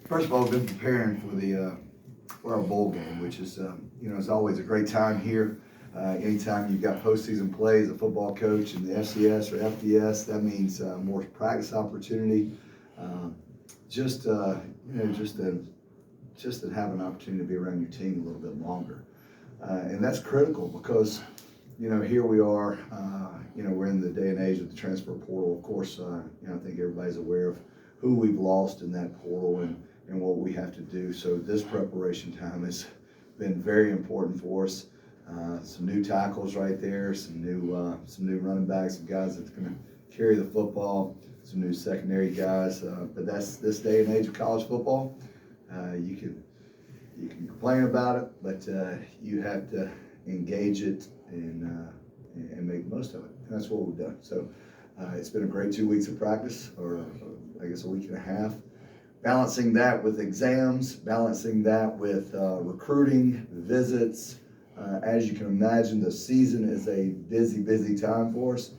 First of all, I've been preparing for our bowl game, which is it's always a great time here. Anytime you've got postseason play as a football coach in the FCS or FBS, that means more practice opportunity. Just to have an opportunity to be around your team a little bit longer, and that's critical because here we are. We're in the day and age of the transfer portal. Of course, I think everybody's aware of who we've lost in that portal and what we have to do. So this preparation time has been very important for us. Some new tackles right there, some new running backs, some guys that's going to carry the football, some new secondary guys. But that's this day and age of college football. You can complain about it, but you have to engage it and make the most of it. And that's what we've done. So it's been a great 2 weeks of practice, or I guess a week and a half. Balancing that with exams, balancing that with recruiting, visits. As you can imagine, the season is a busy time for us.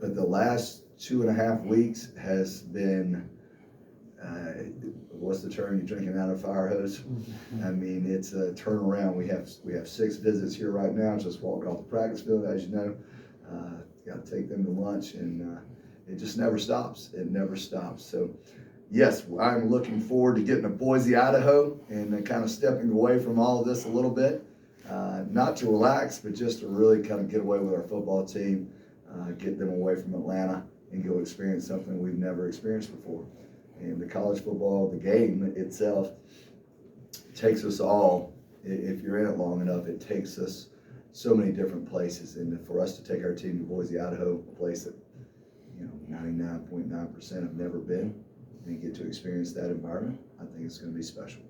But the last 2.5 weeks has been, what's the term? You're drinking out of a fire hose. I mean, it's a turnaround. We have 6 visits here right now. Just walked off the practice field, as you know. Got to take them to lunch, and it just never stops. It never stops. So, yes, I'm looking forward to getting to Boise, Idaho, and kind of stepping away from all of this a little bit. Not to relax, but just to really kind of get away with our football team, get them away from Atlanta, and go experience something we've never experienced before. And the college football, the game itself, takes us all, if you're in it long enough, it takes us so many different places. And for us to take our team to Boise, Idaho, a place that 99.9% have never been, and get to experience that environment, I think it's going to be special.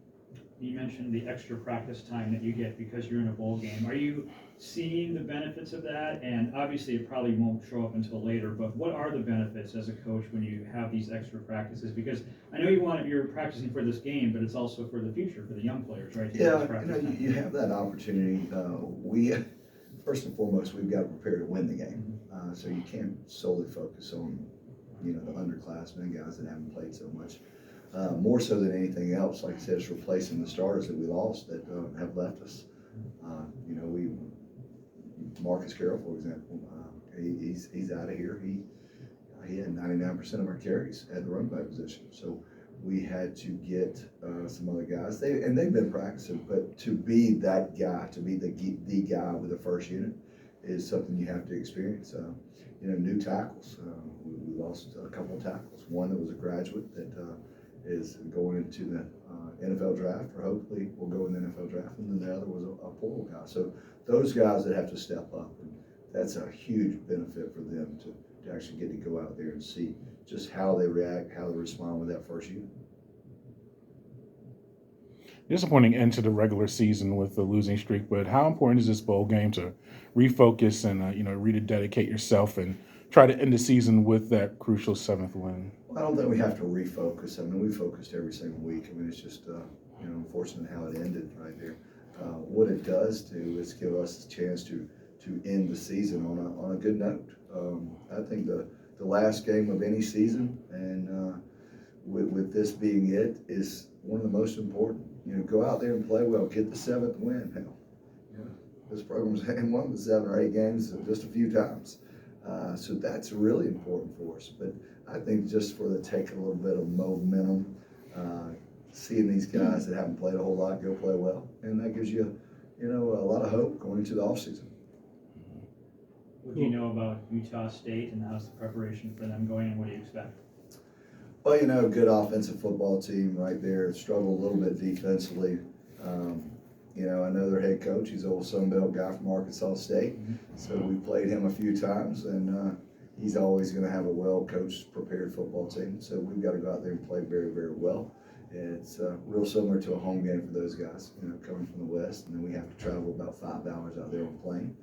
You mentioned the extra practice time that you get because you're in a bowl game. Are you seeing the benefits of that? And obviously it probably won't show up until later, but what are the benefits as a coach when you have these extra practices? Because I know you're practicing for this game, but it's also for the future, for the young players, right? You have that opportunity. First and foremost, we've got to prepare to win the game. So you can't solely focus on, the underclassmen, guys that haven't played so much. More so than anything else, like I said, it's replacing the starters that we lost that have left us. Marcus Carroll, for example, he's out of here. He had 99% of our carries at the running back position. So we had to get some other guys. They've been practicing, but to be that guy, to be the guy with the first unit, is something you have to experience. New tackles. We lost a couple of tackles. One that was a graduate that is going into the NFL draft, or hopefully will go in the NFL draft, and then the other was a portal guy. So those guys that have to step up, and that's a huge benefit for them to actually get to go out there and see just how they react, how they respond with that first unit. Disappointing end to the regular season with the losing streak, but how important is this bowl game to refocus and rededicate yourself and try to end the season with that crucial 7th win? Well, I don't think we have to refocus. I mean, we focused every single week. I mean, it's just unfortunate how it ended right there. What it does do is give us a chance to end the season on a good note. I think the last game of any season, and with this being it, is one of the most important. Go out there and play well, get the 7th win. Hell, this program's won the 7 or 8 games just a few times. So that's really important for us. But I think just for the take a little bit of momentum, seeing these guys that haven't played a whole lot go play well, and that gives you, a lot of hope going into the offseason. What do you know about Utah State, and how's the preparation for them going, and what do you expect? Well, good offensive football team right there. Struggled a little bit defensively. I know their head coach. He's an old Sun Belt guy from Arkansas State. So we played him a few times, and he's always going to have a well-coached, prepared football team. So we've got to go out there and play very, very well. It's real similar to a home game for those guys, coming from the West. And then we have to travel about 5 hours out there on a plane.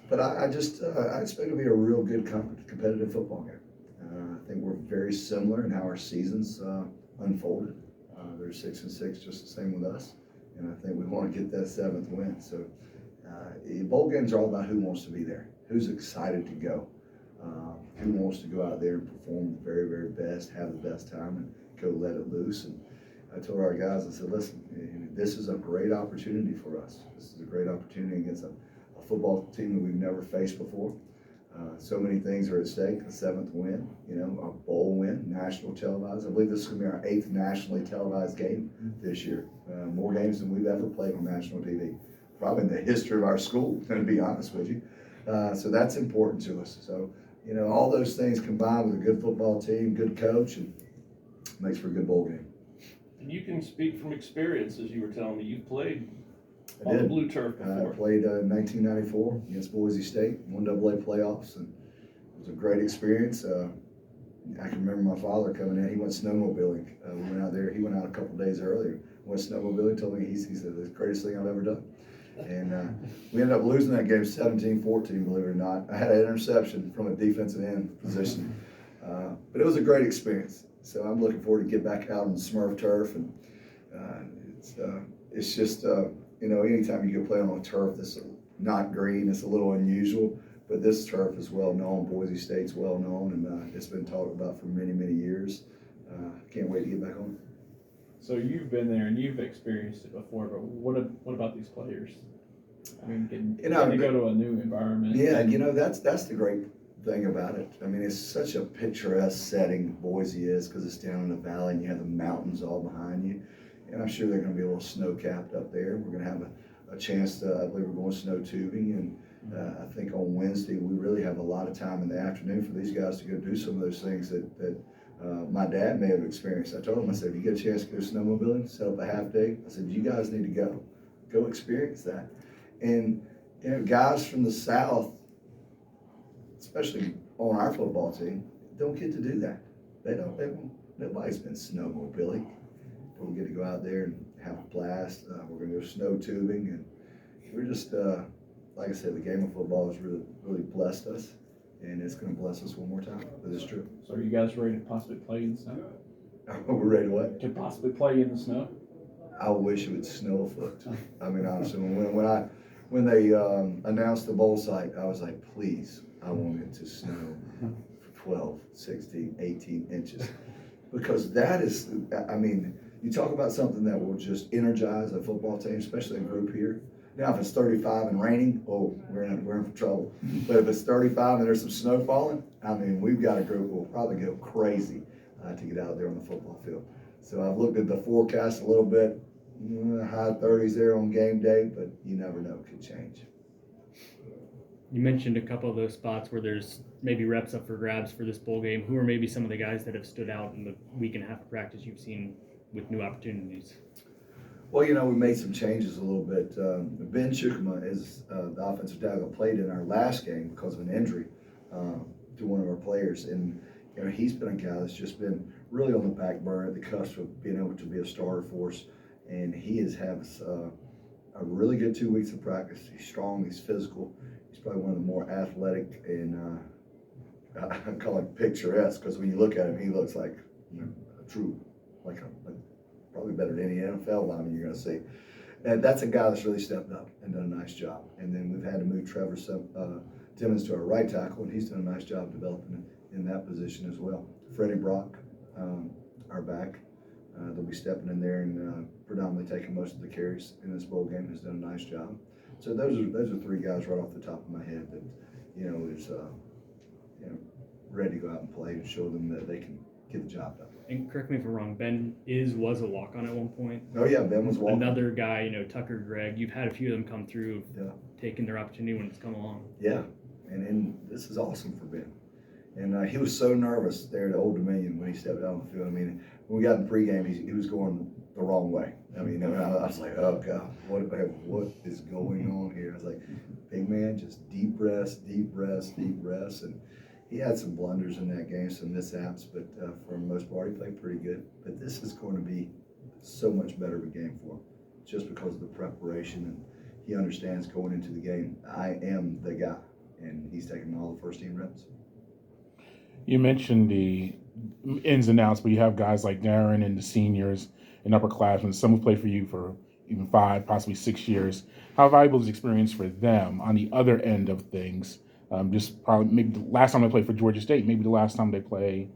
But I expect it to be a real good competitive football game. I think we're very similar in how our seasons unfolded. They're 6-6, just the same with us. And I think we want to get that 7th win. So bowl games are all about who wants to be there, who's excited to go, who wants to go out there and perform the very, very best, have the best time, and go let it loose. And I told our guys, I said, listen, this is a great opportunity for us. This is a great opportunity against a football team that we've never faced before. So many things are at stake. The 7th win, a bowl win, national televised. I believe this is going to be our 8th nationally televised game this year. More games than we've ever played on national TV, probably in the history of our school, to be honest with you. So that's important to us. So, all those things combined with a good football team, good coach, and makes for a good bowl game. And you can speak from experience, as you were telling me. You've played I on the did. blue turf before. I played in 1994 against Boise State, 1AA playoffs, and it was a great experience. I can remember my father coming in. He went snowmobiling. We went out there. He went out a couple days earlier. Went snowmobiling. Told me he said the greatest thing I've ever done. And we ended up losing that game 17-14, believe it or not. I had an interception from a defensive end position, but it was a great experience. So I'm looking forward to get back out on the Smurf turf, and it's just anytime you go play on a turf that's not green, it's a little unusual. But this turf is well known. Boise State's well known, and it's been talked about for many, many years. Can't wait to get back on. So you've been there and you've experienced it before, but what about these players? I mean, getting to go to a new environment. Yeah, that's the great thing about it. I mean, it's such a picturesque setting, Boise is, because it's down in the valley and you have the mountains all behind you. And I'm sure they're going to be a little snow-capped up there. We're going to have a chance to, I believe we're going snow tubing, and I think on Wednesday we really have a lot of time in the afternoon for these guys to go do some of those things that my dad may have experienced. I told him, I said, if you get a chance to go snowmobiling, set up a half day, I said, you guys need to go experience that. And guys from the South, especially on our football team, don't get to do that. Nobody's been snowmobiling. We'll get to go out there and have a blast. We're going to go snow tubing, and we're just, like I said, the game of football has really, really blessed us, and it's going to bless us one more time. But it's true. So are you guys ready to possibly play in the snow? We're ready to what? To possibly play in the snow? I wish it would snow a foot. I mean, honestly, when they announced the bowl site, I was like, please, I want it to snow 12, 16, 18 inches. Because that is, I mean, you talk about something that will just energize a football team, especially a group here. Now, if it's 35 and raining, we're in trouble. But if it's 35 and there's some snow falling, I mean, we've got a group that will probably go crazy to get out there on the football field. So I've looked at the forecast a little bit, high 30s there on game day, but you never know, it could change. You mentioned a couple of those spots where there's maybe reps up for grabs for this bowl game. Who are maybe some of the guys that have stood out in the week and a half of practice you've seen with new opportunities? Well, we made some changes a little bit. Ben Chukuma is the offensive tackle, played in our last game because of an injury to one of our players. And he's been a guy that's just been really on the back burner at the cusp of being able to be a starter for us. And he has had a really good 2 weeks of practice. He's strong, he's physical. He's probably one of the more athletic and I call him picturesque, because when you look at him, he looks like a true, probably better than any NFL lineman you're going to see. And that's a guy that's really stepped up and done a nice job. And then we've had to move Trevor Timmons to our right tackle, and he's done a nice job developing in that position as well. Freddie Brock, our back, they'll be stepping in there and predominantly taking most of the carries in this bowl game. Has done a nice job. So those are three guys right off the top of my head that is ready to go out and play and show them that they can get the job done. And correct me if I'm wrong, Ben was a walk-on at one point. Oh yeah, Ben was walking. Another guy, Tucker, Gregg, you've had a few of them come through, taking their opportunity when it's come along. Yeah, and this is awesome for Ben. And he was so nervous there at Old Dominion when he stepped out on the field. I mean, when we got in pregame, he was going the wrong way. I mean, I was like, oh God, what is going on here? I was like, big man, just deep rest, deep rest, deep rest. And he had some blunders in that game, some mishaps, but for the most part, he played pretty good. But this is going to be so much better of a game for him, just because of the preparation, and he understands going into the game, I am the guy, and he's taking all the first team reps. You mentioned the ins and outs, but you have guys like Darren and the seniors and upperclassmen, some who played for you for even 5, possibly 6 years. How valuable is the experience for them on the other end of things? Just probably maybe the last time they played for Georgia State, maybe the last time they play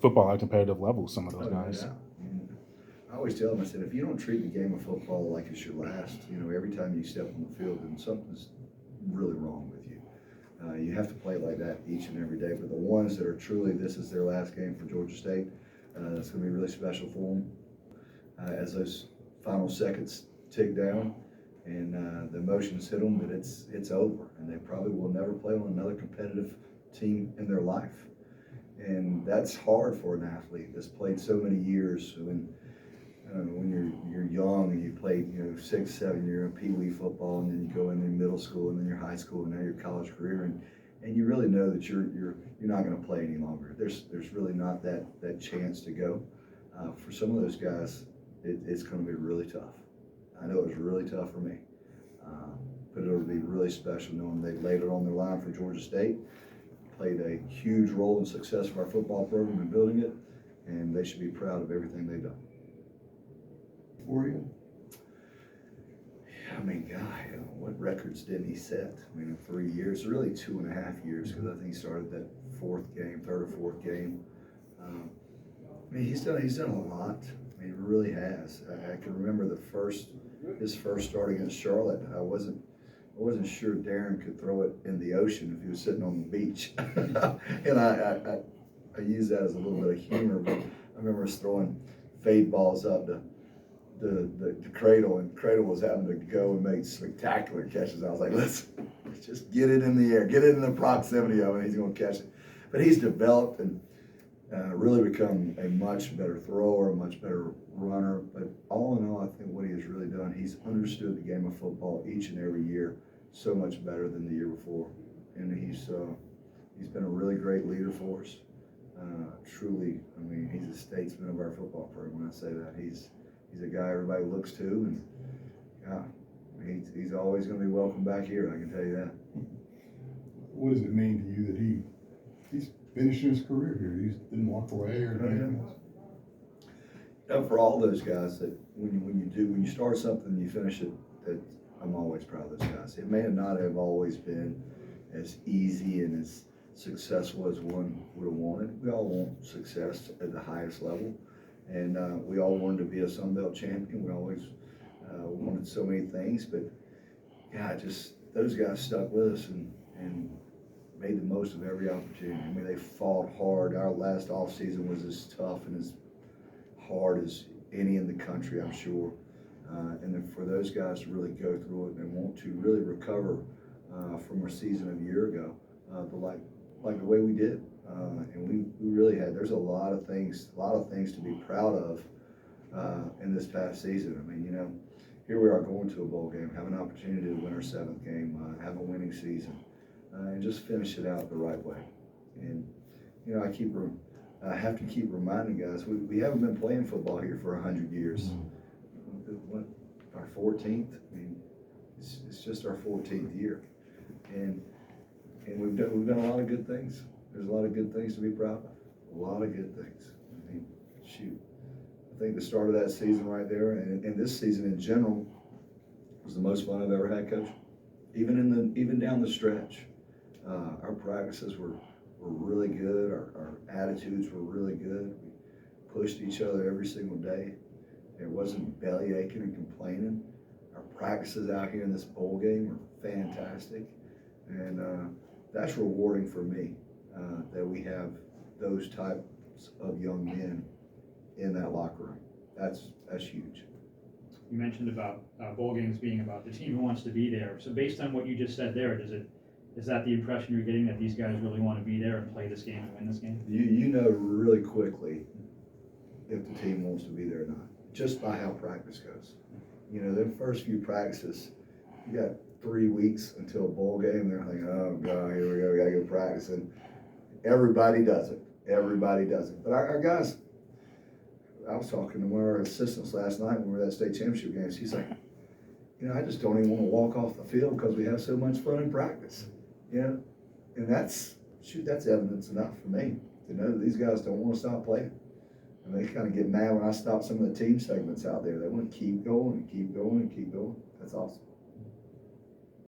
football at competitive levels, some of those Oh, no guys. doubt. I always tell them, I said, if you don't treat the game of football like it's your last, every time you step on the field, then something's really wrong with you. You have to play like that each and every day. But the ones that are truly, this is their last game for Georgia State, it's going to be really special for them as those final seconds tick down and the emotions hit them that it's over, and they probably will never play on another competitive team in their life. And that's hard for an athlete that's played so many years. When you're young and you played 6, 7 year Pee Wee football, and then you go into middle school and then your high school and now your college career, and you really know that you're not going to play any longer. There's really not that chance to go. For some of those guys, it's going to be really tough. I know it was really tough for me, but it'll be really special knowing they laid it on their line for Georgia State, played a huge role in the success of our football program and building it, and they should be proud of everything they've done. For you? I mean, God, what records didn't he set? In 3 years, really 2.5 years, because I think he started that third or fourth game. He's done a lot. He really has. I can remember his first start against Charlotte. I wasn't sure Darren could throw it in the ocean if he was sitting on the beach. And I use that as a little bit of humor, but I remember us throwing fade balls up to the Cradle, and Cradle was having to go and make spectacular catches. I was like, let's just get it in the air, get it in the proximity of it, and he's going to catch it. But he's developed and really become a much better thrower, a much better runner. But all in all, I think what he has really done, he's understood the game of football each and every year so much better than the year before. And he's been a really great leader for us. Truly, he's a statesman of our football program when I say that. He's a guy everybody looks to, and he's always going to be welcome back here, I can tell you that. What does it mean to you that he's finishing his career here? He didn't walk away or anything else? For all those guys that when you start something and you finish it, that I'm always proud of those guys. It may not have always been as easy and as successful as one would have wanted. We all want success at the highest level. And we all wanted to be a Sun Belt champion. We always wanted so many things, but just those guys stuck with us and made the most of every opportunity. They fought hard. Our last off season was as tough and as hard as any in the country, I'm sure. And then for those guys to really go through it and want to really recover from our season of a year ago, like the way we did. And we really had, there's a lot of things to be proud of in this past season. Here we are going to a bowl game, have an opportunity to win our 7th game, have a winning season, and just finish it out the right way. And, I have to keep reminding guys, we haven't been playing football here for 100 years. What, our 14th? It's just our 14th year. And we've done a lot of good things. There's a lot of good things to be proud of. A lot of good things. I think the start of that season right there, and this season in general, was the most fun I've ever had coaching. Even down the stretch, our practices were really good. Our attitudes were really good. We pushed each other every single day. There wasn't belly aching and complaining. Our practices out here in this bowl game were fantastic, and that's rewarding for me. That we have those types of young men in that locker room. That's huge. You mentioned about bowl games being about the team who wants to be there. So based on what you just said there, is that the impression you're getting, that these guys really want to be there and play this game and win this game? You know really quickly if the team wants to be there or not, just by how practice goes. Them first few practices, you got 3 weeks until a bowl game. They're thinking, oh God, here we go, we gotta go practice. And everybody does it. But our guys, I was talking to one of our assistants last night when we were at state championship games. He's like, I just don't even want to walk off the field because we have so much fun in practice. And that's evidence enough for me to know that these guys don't want to stop playing. And they kind of get mad when I stop some of the team segments out there. They want to keep going and keep going and keep going. That's awesome.